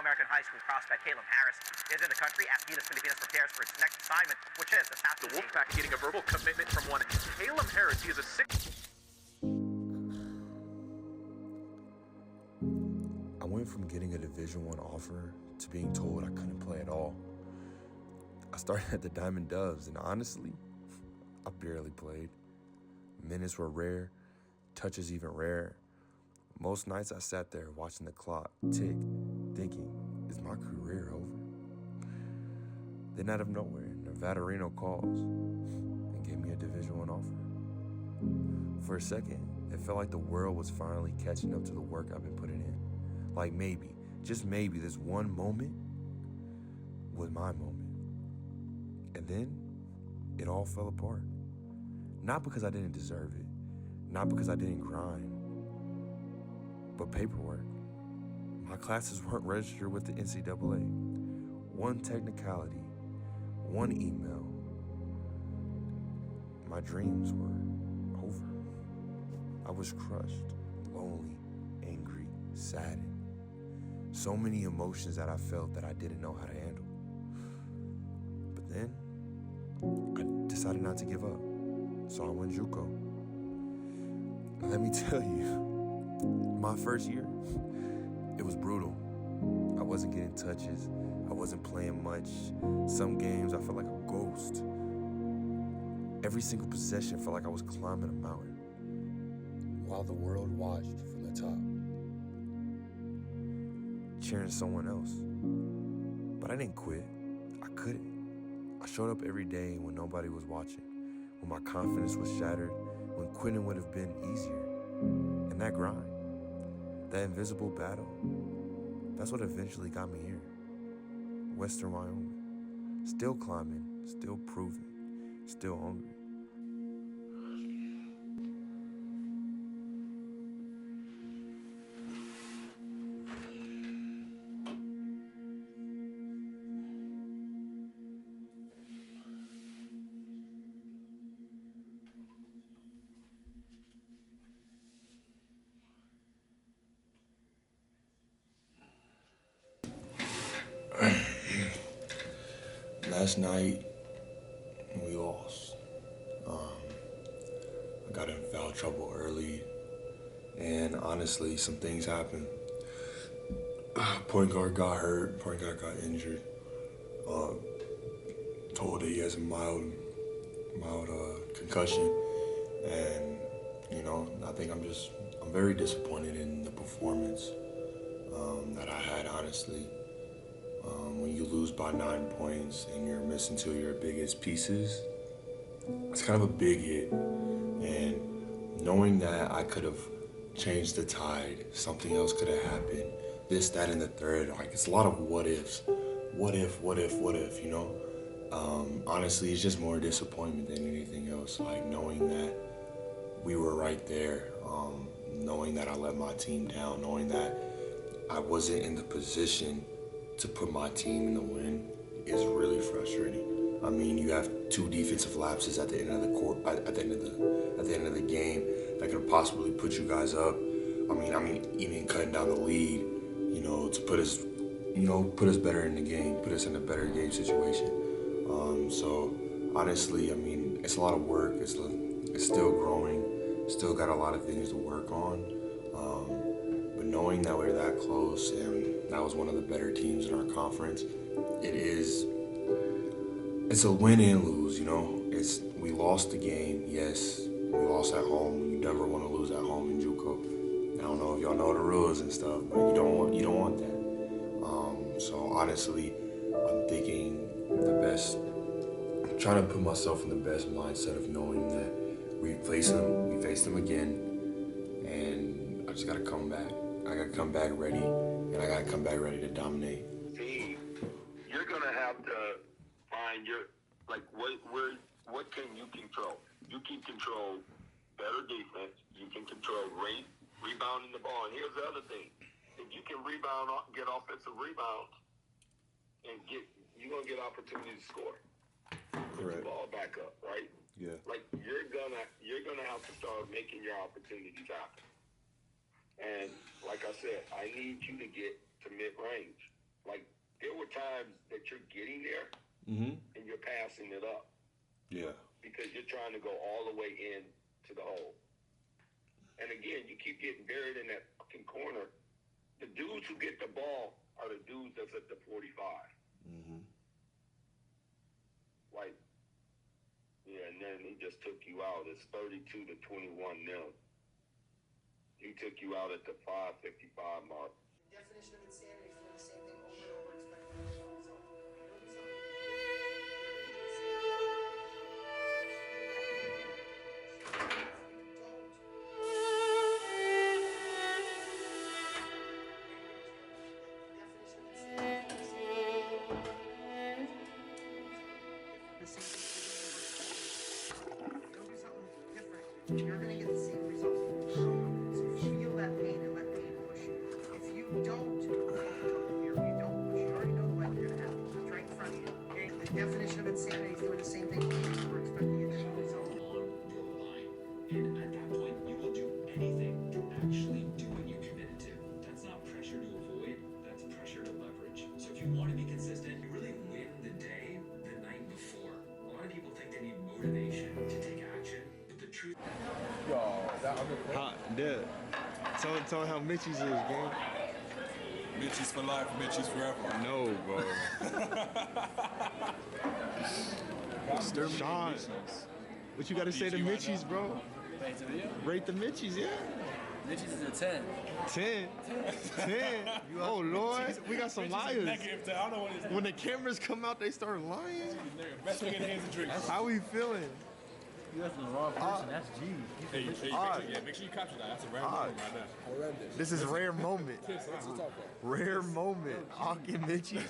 American high school prospect Caleb Harris is in the country as Gilas Filipinas prepares for its next assignment, which is the South. The Wolfpack getting a verbal commitment from one Caleb Harris. He is a I went from getting a Division I offer to being told I couldn't play at all. I started at the Diamond Doves, and honestly, I barely played. Minutes were rare, touches even rare. Most nights I sat there watching the clock tick, thinking, is my career over? Then out of nowhere, Nevada Reno calls and gave me a Division I offer. For a second, it felt like the world was finally catching up to the work I've been putting in. Like maybe, just maybe, this one moment was my moment. And then it all fell apart. Not because I didn't deserve it, not because I didn't grind, but paperwork. My classes weren't registered with the NCAA. One technicality, one email. My dreams were over. I was crushed, lonely, angry, saddened. So many emotions that I felt that I didn't know how to handle. But then, I decided not to give up. So I went JUCO. Let me tell you, my first year, it was brutal. I wasn't getting touches. I wasn't playing much. Some games, I felt like a ghost. Every single possession felt like I was climbing a mountain, while the world watched from the top, cheering someone else. But I didn't quit. I couldn't. I showed up every day when nobody was watching, when my confidence was shattered, when quitting would have been easier. And that grind, that invisible battle, that's what eventually got me here. Western Wyoming. Still climbing, still proving, still hungry. Last night, we lost. I got in foul trouble early, and honestly, some things happened. Point guard got hurt, point guard got injured. Told that he has a mild concussion, and I think I'm very disappointed in the performance that I had, honestly. When you lose by 9 points and you're missing two of your biggest pieces, it's kind of a big hit. And knowing that I could have changed the tide, something else could have happened, this, that, and the third, like it's a lot of what ifs. What if, honestly, it's just more disappointment than anything else. Like knowing that we were right there, knowing that I let my team down, knowing that I wasn't in the position to put my team in the win is really frustrating. I mean, you have two defensive lapses at the end of the court, at the end of the game that could have possibly put you guys up. I mean, even cutting down the lead, to put us better in the game, put us in a better game situation. So honestly, I mean, it's a lot of work. It's still growing. Still got a lot of things to work on. But knowing that we're that close and that was one of the better teams in our conference, it's a win and lose, we lost the game, yes, we lost at home. You never want to lose at home in JUCO. I don't know if y'all know the rules and stuff, but you don't want that. So honestly, I'm trying to put myself in the best mindset of knowing that we face them again, and I just gotta come back. I gotta come back ready, and I gotta come back ready to dominate. See, you're gonna have to find what can you control? You can control better defense. You can control rebounding the ball. And here's the other thing: if you can get offensive rebounds, and you're gonna get opportunity to score. Put the ball back up, right? Yeah. Like you're gonna have to start making your opportunities happen. And like I said, I need you to get to mid-range. Like, there were times that you're getting there and you're passing it up. Yeah. Because you're trying to go all the way in to the hole. And again, you keep getting buried in that fucking corner. The dudes who get the ball are the dudes that's at the 45. Like, yeah, and then he just took you out. It's 32-21 nil. He took you out at the 5:55 mark. Definition of insanity is doing the same thing over and over, expecting a different result. You're going to get the same result. So feel that pain and let pain push you. If you don't, you don't push. You already know what you're going to have. It's right in front of you. Okay? The definition of insanity is doing the same thing. We're expecting a different result. On your line. And at that point, you will do anything to actually do what you committed to. That's not pressure to avoid, that's pressure to leverage. So if you want to be consistent, you really win the day the night before. A lot of people think they need motivation to take action, but the truth. Dude, tell how Mitchie's is, gang. Mitchie's for life, Mitchie's forever. No, bro. Sean, what you got to say to Mitchie's, bro? Rate the Mitchie's, yeah. Mitchie's is a 10. 10? 10? Oh, Lord. We got some liars. When the cameras come out, they start lying. Best thing in hands and drinks. How we feeling? You asking the wrong person. That's G. Hey, make sure you capture that. That's a rare moment right now. This is rare moment. Rare moment. Hawking Mitchie.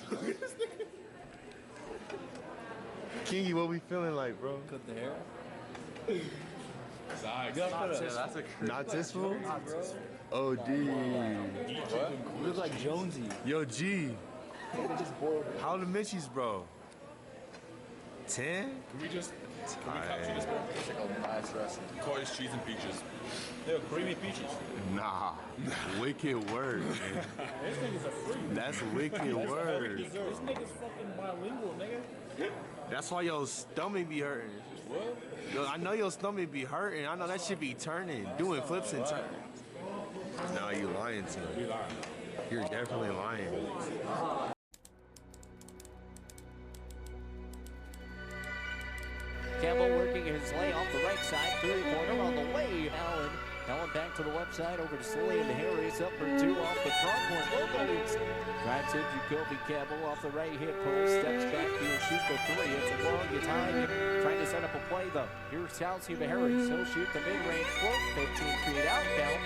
Kingy, what we feeling like, bro? Cut the hair. Not this one? Oh, D. You look like Jonesy. Yo, G. How the Mitchies, bro? 10? Can we capture this, bro? It's like a nice wrestling. Cottage cheese and peaches. They're creamy peaches. Nah. Wicked word, man. This nigga's a freak. That's wicked word. This nigga's fucking bilingual, nigga. That's why your stomach be hurting. What? Yo, I know your stomach be hurting. I know that shit be turning, doing flips and turns. Nah, you lying to me. You're definitely lying. Campbell working his lay off the right side, three-pointer on the way. Allen back to the left side, over to Slay and Harris, up for two off the front point. Logos drives in Jacoby Campbell off the right hip post, steps back, he'll shoot the three. It's a long time, trying to set up a play though. Here's Kelsey Harris, he'll shoot the mid-range float, 15 feet out, count.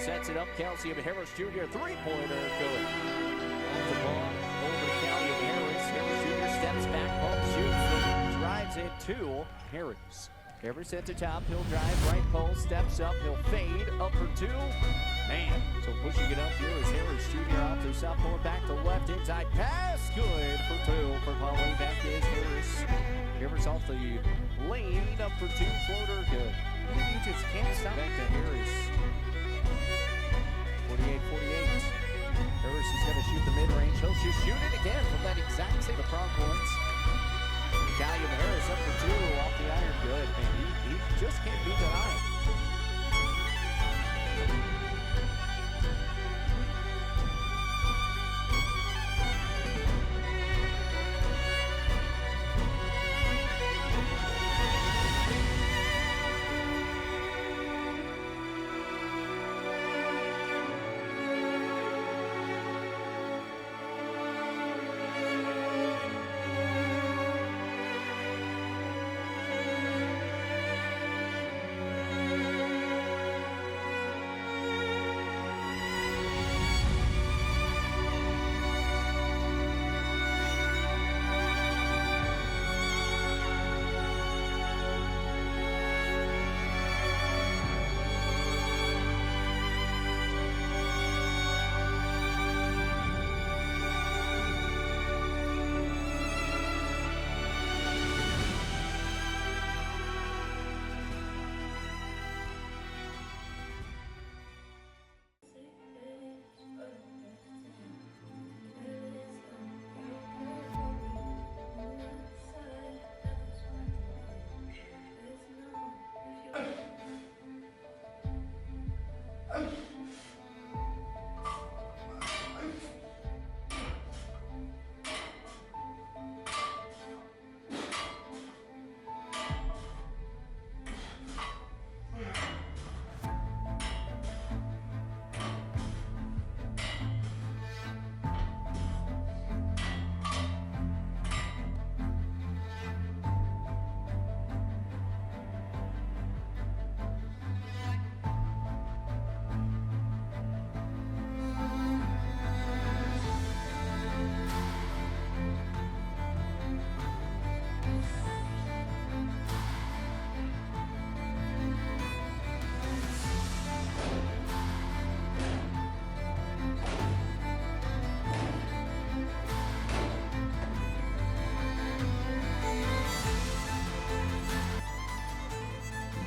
Sets it up, Kelsey Harris Jr., three-pointer, good. Off the ball, over to Kelsey Harris. Harris Jr. steps back, ball shoots, drives it to Harris. Harris at the top, he'll drive, right post, steps up, he'll fade, up for two. Man, so pushing it up here is Harris Jr. out to sophomore, back to left, inside pass, good for two for Polly. Back is Harris. Harris off the lane, up for two, floater, good. You just can't stop. Back to Harris. 48-48. Harris is going to shoot the mid-range. He'll just shoot it again from that exact same Pronghorns. Callium Harris up for two off the iron, good. Man, he just can't be denied.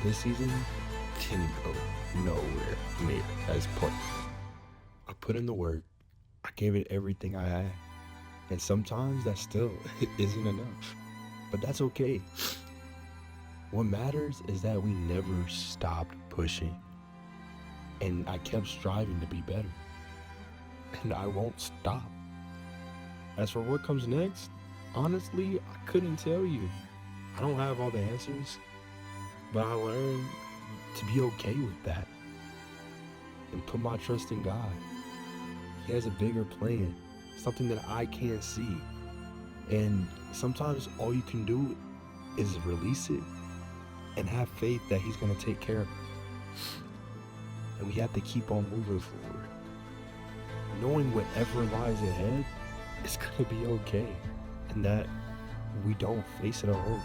this season didn't go nowhere near as planned. I put in the work. I gave it everything I had. And sometimes that still isn't enough. But that's okay. What matters is that we never stopped pushing. And I kept striving to be better. And I won't stop. As for what comes next, honestly, I couldn't tell you. I don't have all the answers, but I learned to be okay with that and put my trust in God. He has a bigger plan, something that I can't see. And sometimes all you can do is release it and have faith that He's going to take care of it. And we have to keep on moving forward, knowing whatever lies ahead, it's going to be okay, and that we don't face it alone.